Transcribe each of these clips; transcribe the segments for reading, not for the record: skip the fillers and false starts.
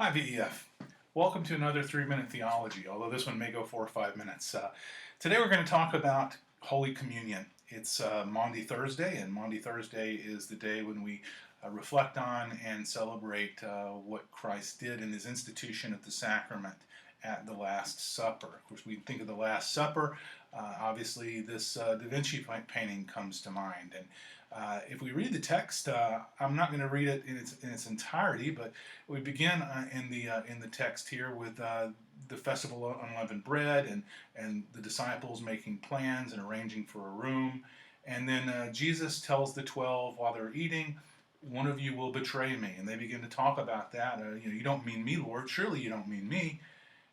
Hi, VEF. Welcome to another 3-minute theology, although this one may go 4 or 5 minutes. Today we're going to talk about Holy Communion. It's Maundy Thursday, and Maundy Thursday is the day when we reflect on and celebrate what Christ did in his institution of the sacrament at the Last Supper. Of course, we think of the Last Supper. Obviously, this Da Vinci painting comes to mind. And if we read the text, I'm not going to read it in its entirety, but we begin in the text here with the festival of unleavened bread and the disciples making plans and arranging for a room. And then Jesus tells the 12 while they're eating, "One of you will betray me." And they begin to talk about that. You don't mean me, Lord. Surely you don't mean me.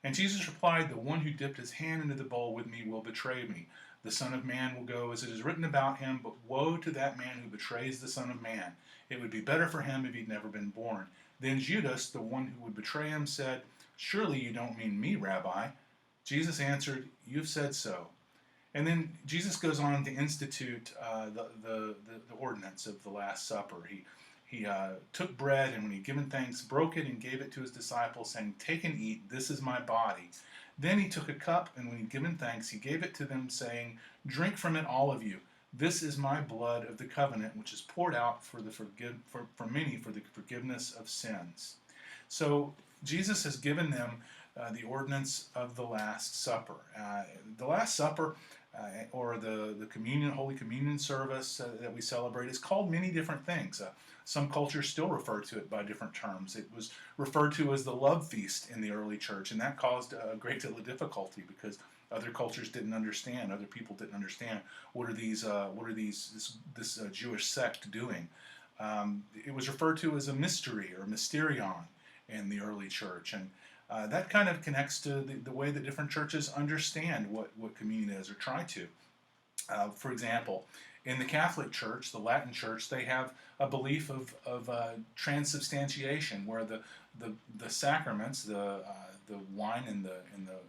And Jesus replied, "The one who dipped his hand into the bowl with me will betray me. The Son of Man will go as it is written about him, but woe to that man who betrays the Son of Man. It would be better for him if he'd never been born." Then Judas, the one who would betray him, said, "Surely you don't mean me, Rabbi." Jesus answered, "You've said so." And then Jesus goes on to institute the ordinance of the Last Supper. He took bread, and when he'd given thanks, broke it and gave it to his disciples, saying, "Take and eat, this is my body." Then he took a cup, and when he'd given thanks, he gave it to them, saying, "Drink from it, all of you. This is my blood of the covenant, which is poured out for many for the forgiveness of sins." So Jesus has given them the ordinance of the Last Supper. The Last Supper, or the communion, Holy Communion service that we celebrate, is called many different things. Some cultures still refer to it by different terms. It was referred to as the love feast in the early church, and that caused a great deal of difficulty because other cultures didn't understand. Other people didn't understand what are this Jewish sect doing. It was referred to as a mystery or mysterion in the early church, and that kind of connects to the way that different churches understand what communion is or try to. For example, in the Catholic Church, the Latin Church, they have a belief of transubstantiation, where the sacraments, the wine and the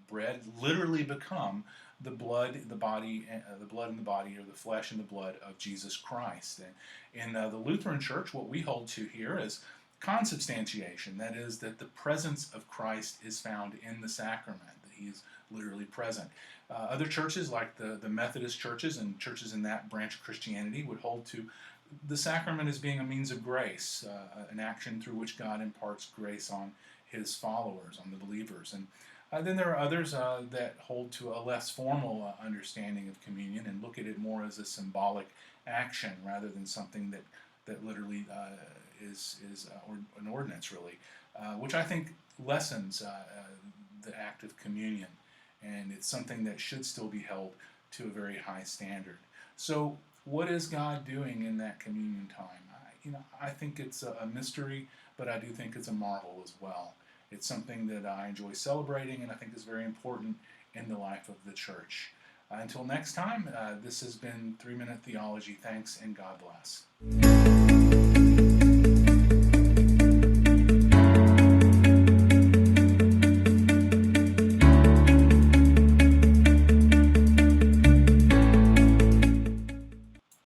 bread, literally become the blood, the body, the blood and the body, or the flesh and the blood of Jesus Christ. And in the Lutheran Church, what we hold to here is consubstantiation. That is, that the presence of Christ is found in the sacrament, that he is literally present. Other churches, like the Methodist churches and churches in that branch of Christianity, would hold to the sacrament as being a means of grace, an action through which God imparts grace on his followers, on the believers. And then there are others that hold to a less formal understanding of communion and look at it more as a symbolic action rather than something that literally is an ordinance, really, which I think lessens the act of communion, and it's something that should still be held to a very high standard. So what is God doing in that communion time? I think it's a mystery, but I do think it's a marvel as well. It's something that I enjoy celebrating, and I think is very important in the life of the church. Until next time, this has been 3-Minute Theology. Thanks, and God bless.